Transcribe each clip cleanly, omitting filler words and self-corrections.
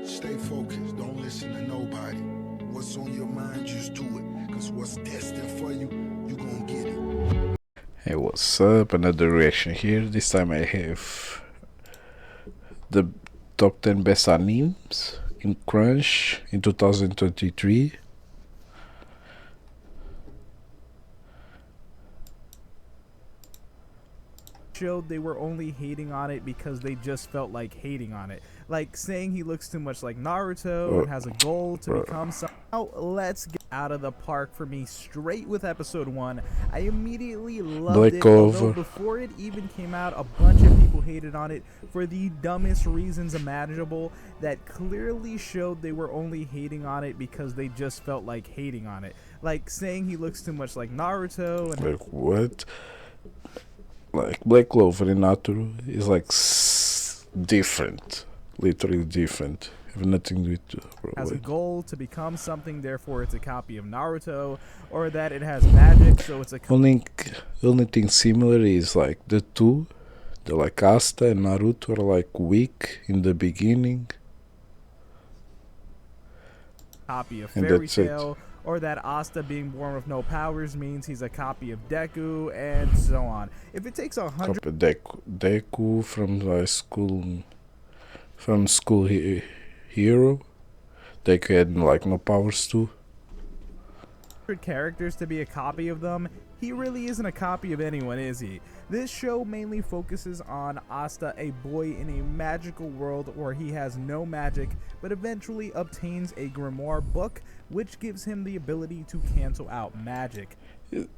Stay focused, don't listen to nobody. What's on your mind, just do it. Cause what's destined for you, you gonna get it. Hey, what's up? Another reaction here. This time I have the top 10 best animes in Crunch in 2023. Showed they were only hating on it because they just felt like hating on it. Like saying he looks too much like Naruto and has a goal to become some. Now let's get out of the park for me straight with episode 1. I immediately loved Black it, although Clover. before it even came out, a bunch of people hated on it for the dumbest reasons imaginable that clearly showed they were only hating on it because they just felt like hating on it. Like saying he looks too much like Naruto and Like, what? Like, Black Clover in Naruto is like different. Literally different. Have nothing to do with has a goal to become something, therefore it's a copy of Naruto, or that it has magic, so it's a only thing similar is like the like Asta and Naruto are like weak in the beginning. copy of And Fairy that's it. Tail, or that Asta being born with no powers means he's a copy of Deku, and so on. If it takes 100 Copy Deku from school hero. Deku had like no powers too. characters to be a copy of them, he really isn't a copy of anyone, is he? This show mainly focuses on Asta, a boy in a magical world where he has no magic, but eventually obtains a grimoire book, which gives him the ability to cancel out magic.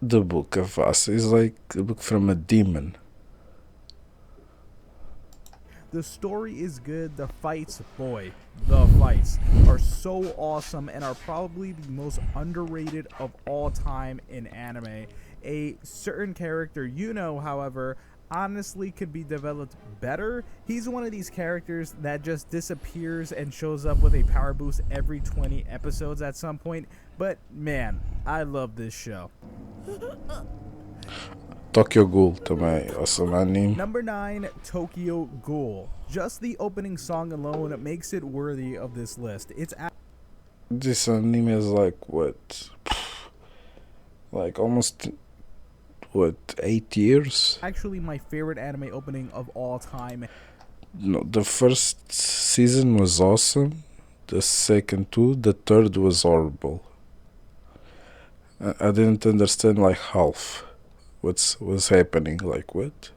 The book of us is like a book from a demon. The story is good, the fights, boy, the fights are so awesome and are probably the most underrated of all time in anime. A certain character, however, honestly could be developed better. He's one of these characters that just disappears and shows up with a power boost every 20 episodes at some point, but man, I love this show. Tokyo Ghoul também, awesome anime. Number 9, Tokyo Ghoul. Just the opening song alone makes it worthy of this list. This anime is like what? Like almost 8 years? Actually my favorite anime opening of all time. No, the first season was awesome. The second too. The third was horrible. I didn't understand like half what's happening. Like what?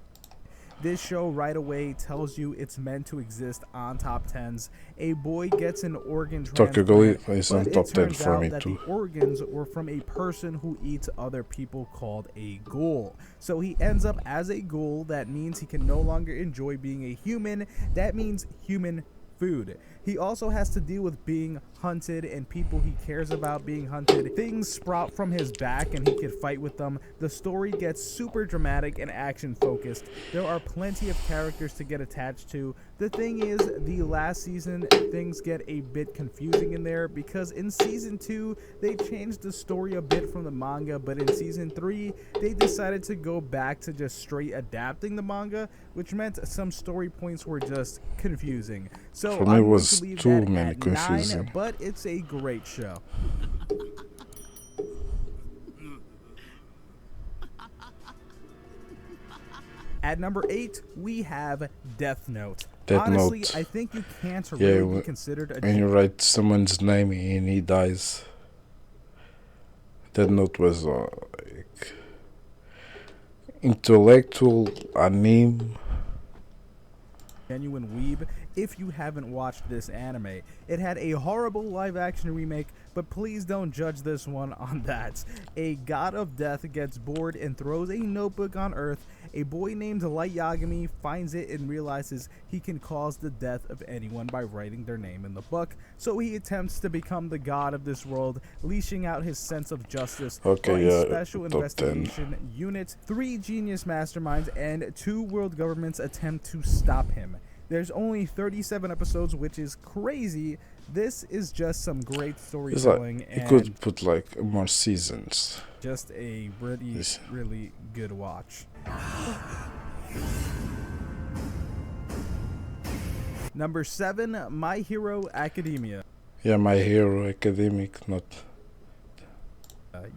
This show right away tells you it's meant to exist on top 10s. A boy gets an organ Tokyo Ghoul transplant, is on but top it 10 turns for out me that too. the organs were from a person who eats other people called a ghoul. So he ends up as a ghoul. That means he can no longer enjoy being a human. That means human food. He also has to deal with being hunted and people he cares about being hunted. Things sprout from his back and he can fight with them. The story gets super dramatic and action focused. There are plenty of characters to get attached to. The thing is, the last season things get a bit confusing in there because in season 2 they changed the story a bit from the manga, but in season 3 they decided to go back to just straight adapting the manga, which meant some story points were just confusing. So For me, it I'm was going to leave too that many at confusing. 9, but it's a great show. At number 8, we have Death Note. Death Honestly, Note. I think you can't Yeah, really be considered a when you write someone's name and he dies. That note was like intellectual anime. genuine weeb if you haven't watched this anime. It had a horrible live action remake, but please don't judge this one on that. A god of death gets bored and throws a notebook on Earth. A boy named Light Yagami finds it and realizes he can cause the death of anyone by writing their name in the book. So he attempts to become the god of this world, leashing out his sense of justice for a special top 10. investigation unit. 3 genius masterminds and 2 world governments attempt to stop him. There's only 37 episodes, which is crazy. This is just some great storytelling Like, you and could put like more seasons. just a really good watch. Number 7, My Hero Academia. Yeah, My Hero Academic, not.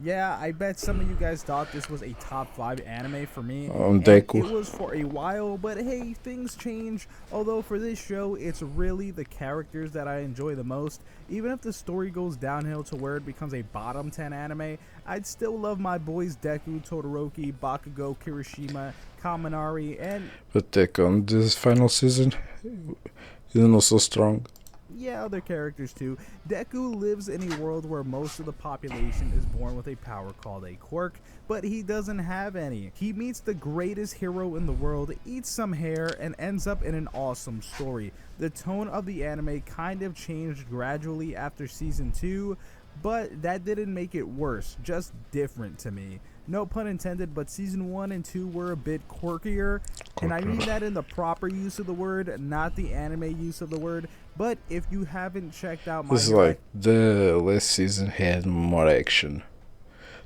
Yeah, I bet some of you guys thought this was a top 5 anime for me. On And Deku. it was for a while, but hey, things change. Although for this show, it's really the characters that I enjoy the most. Even if the story goes downhill to where it becomes a bottom 10 anime, I'd still love my boys Deku, Todoroki, Bakugo, Kirishima, Kaminari, and But Deku on this final season isn't also strong. yeah, other characters too. Deku lives in a world where most of the population is born with a power called a quirk, but he doesn't have any. He meets the greatest hero in the world, eats some hair, and ends up in an awesome story. The tone of the anime kind of changed gradually after season 2, but that didn't make it worse, just different to me. No pun intended, but season 1 and 2 were a bit quirkier, and I mean that in the proper use of the word, not the anime use of the word. But if you haven't checked out This is like the last season had more action.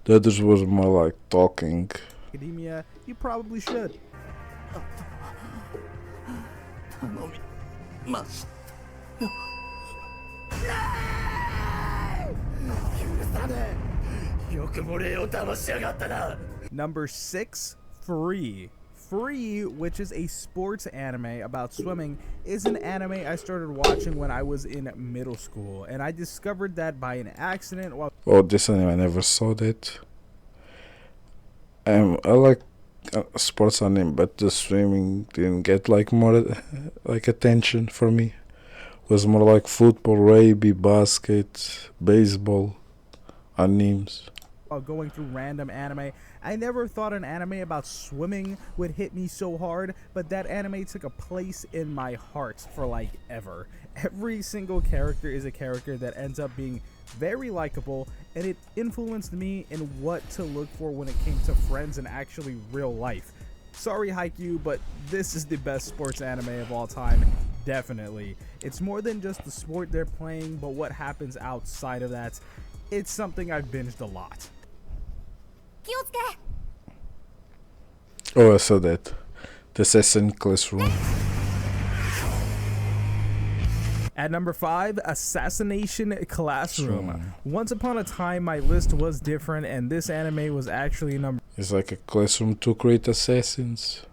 The others was more like talking. Academia, you probably should. Number 6, Free. Free, which is a sports anime about swimming, is an anime I started watching when I was in middle school, and I discovered that by an accident while Oh, this anime I never saw that. I like sports anime, but the swimming didn't get like more like attention for me. It was more like football, rugby, basket, baseball, animes. going through random anime. I never thought an anime about swimming would hit me so hard, but that anime took a place in my heart for like ever. Every single character is a character that ends up being very likable, and it influenced me in what to look for when it came to friends and actually real life. Sorry Haikyuu, but this is the best sports anime of all time, definitely. It's more than just the sport they're playing, but what happens outside of that. It's something I've binged a lot. Oh, I saw that. The Assassin Classroom. At number 5, Assassination Classroom. Once upon a time, my list was different, and this anime was actually number It's like a classroom to create assassins.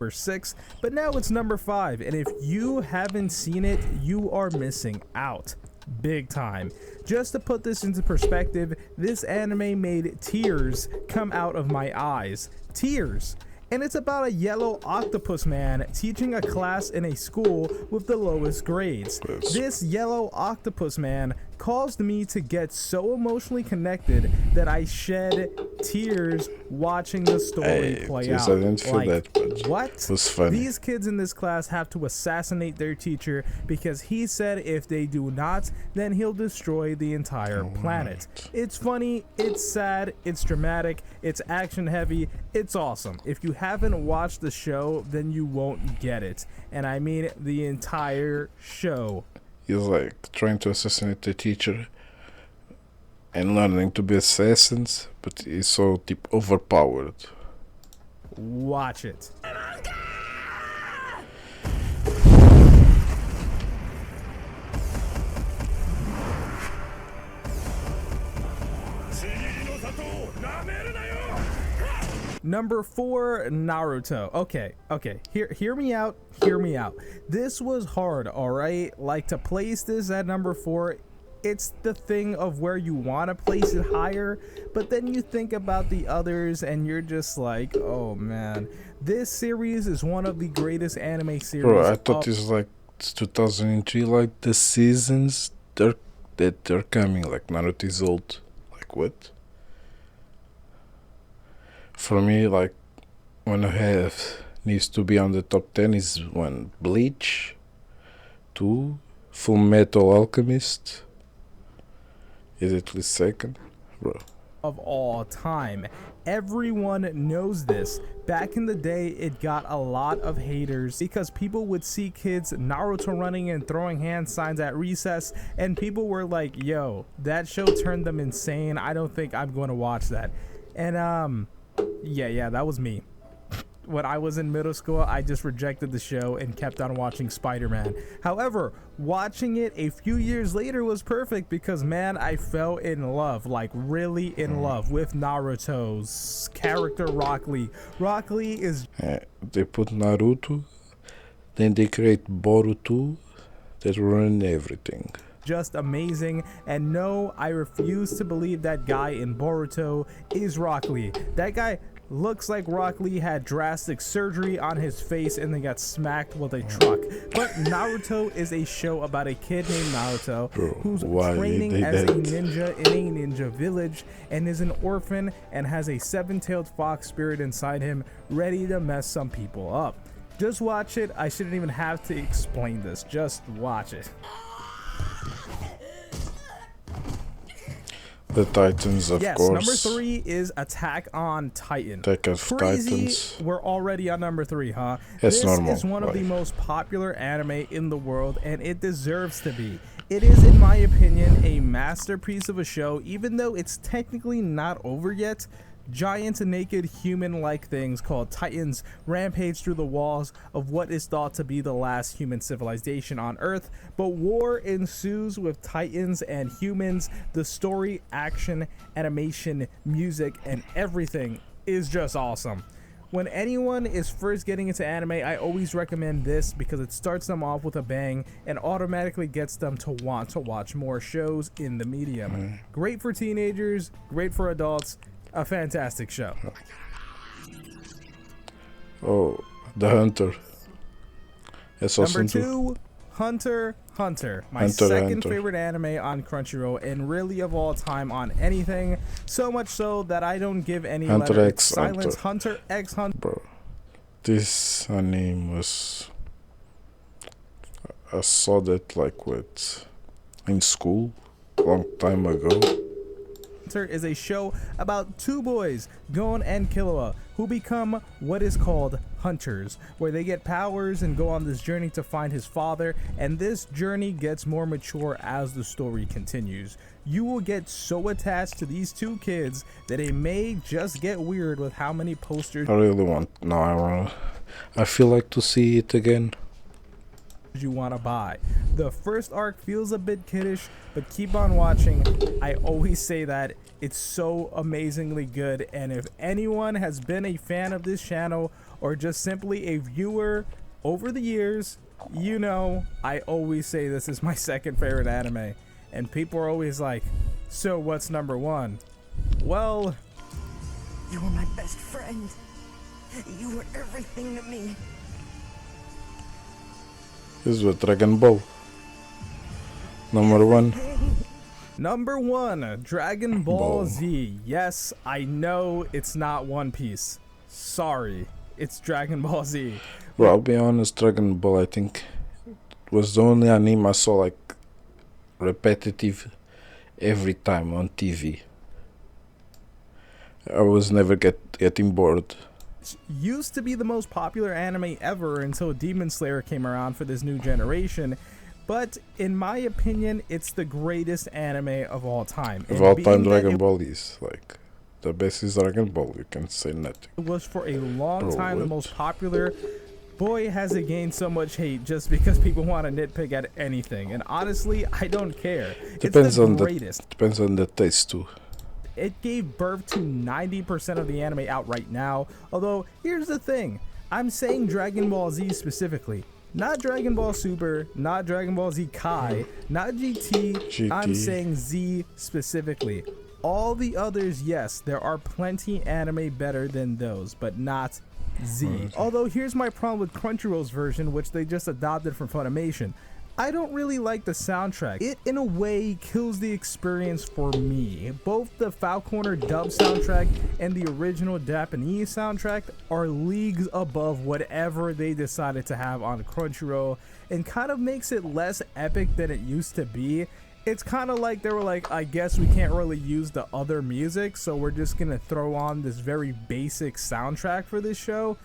6, but now it's number 5, and if you haven't seen it, you are missing out. Big time. Just to put this into perspective, this anime made tears come out of my eyes. Tears. And it's about a yellow octopus man teaching a class in a school with the lowest grades. This yellow octopus man caused me to get so emotionally connected that I shed tears watching the story play out. I didn't feel that much. What? It was funny. These kids in this class have to assassinate their teacher because he said if they do not, then he'll destroy the entire planet. It's funny, it's sad, it's dramatic, it's action heavy, it's awesome. If you haven't watched the show, then you won't get it. And I mean the entire show. He's like trying to assassinate the teacher and learning to be assassins, but he's so deep overpowered. Watch it. Number 4, Naruto. Okay, hear me out. This was hard, alright? Like, to place this at number 4, it's the thing of where you want to place it higher, but then you think about the others and you're just like, oh man. This series is one of the greatest anime series. Bro, I thought it's like it's 2003, like the seasons they're coming, like Naruto is old. Like what? For me, like, when I have needs to be on the top 10 is one Bleach, 2 Full Metal Alchemist is at least second, bro. Of all time. Everyone knows this. Back in the day, it got a lot of haters because people would see kids Naruto running and throwing hand signs at recess, and people were like, yo, that show turned them insane. I don't think I'm going to watch that. And yeah, that was me. when I was in middle school, I just rejected the show and kept on watching Spider-Man. However, watching it a few years later was perfect because, man, I fell in love, like really in love with Naruto's character Rock Lee. Rock Lee is... They put Naruto, then they create Boruto, that ruin everything. Just amazing, and no, I refuse to believe that guy in Boruto is Rock Lee. That guy looks like Rock Lee had drastic surgery on his face and then got smacked with a truck. But Naruto is a show about a kid named Naruto who's training as a ninja in a ninja village and is an orphan and has a seven-tailed fox spirit inside him ready to mess some people up. Just watch it. I shouldn't even have to explain this. Just watch it. The Titans, of course. Number 3 is Attack on Titan. Attack of Crazy, Titans. we're already on number 3, huh? It's this normal. is one of the most popular anime in the world, and it deserves to be. It is, in my opinion, a masterpiece of a show, even though it's technically not over yet. Giant naked human-like things called Titans rampage through the walls of what is thought to be the last human civilization on Earth, but war ensues with Titans and humans. The story, action, animation, music, and everything is just awesome. When anyone is first getting into anime, I always recommend this because it starts them off with a bang and automatically gets them to want to watch more shows in the medium. Great for teenagers, great for adults. A fantastic show. Oh, The Hunter. It's Number awesome 2, Hunter x Hunter. My Hunter second Hunter. favorite anime on Crunchyroll and really of all time on anything. So much so that I don't give any Hunter letter x silence. Hunter. Hunter x Hunter. Bro, this anime was... I saw that in school, long time ago. Is a show about two boys, Gon and Killua, who become what is called hunters, where they get powers and go on this journey to find his father, and this journey gets more mature as the story continues. You will get so attached to these two kids that it may just get weird with how many posters I really want... No, I feel like to see it again. you want to buy. The first arc feels a bit kiddish, but keep on watching. I always say that it's so amazingly good, and if anyone has been a fan of this channel or just simply a viewer over the years, you know I always say this is my second favorite anime, and people are always like, so what's number 1? Well, you were my best friend. You were everything to me. This is what Dragon Ball. Number 1. Number 1, Dragon Ball Ball. Z. Yes, I know it's not One Piece. Sorry, it's Dragon Ball Z. Bro, I'll be honest, Dragon Ball, I think, was the only anime I saw repetitive every time on TV. I was never getting bored. Used to be the most popular anime ever until Demon Slayer came around for this new generation, but in my opinion it's the greatest anime of all time. Of all time, Dragon Ball is the best is Dragon Ball, you can say nothing. It was for a long Bro, time the what? most popular. Boy, has it gained so much hate just because people want to nitpick at anything, and honestly I don't care. Depends it's the on greatest. Depends on the taste too. It gave birth to 90% of the anime out right now. Although, here's the thing. I'm saying Dragon Ball Z specifically. Not Dragon Ball Super, not Dragon Ball Z Kai, not GT. I'm saying Z specifically. All the others, yes, there are plenty anime better than those, but not Z. Although, here's my problem with Crunchyroll's version, which they just adopted from Funimation. I don't really like the soundtrack. It, in a way, kills the experience for me. Both the Falconer dub soundtrack and the original Japanese soundtrack are leagues above whatever they decided to have on Crunchyroll, and kind of makes it less epic than it used to be. It's kind of like they were like, I guess we can't really use the other music, so we're just gonna throw on this very basic soundtrack for this show.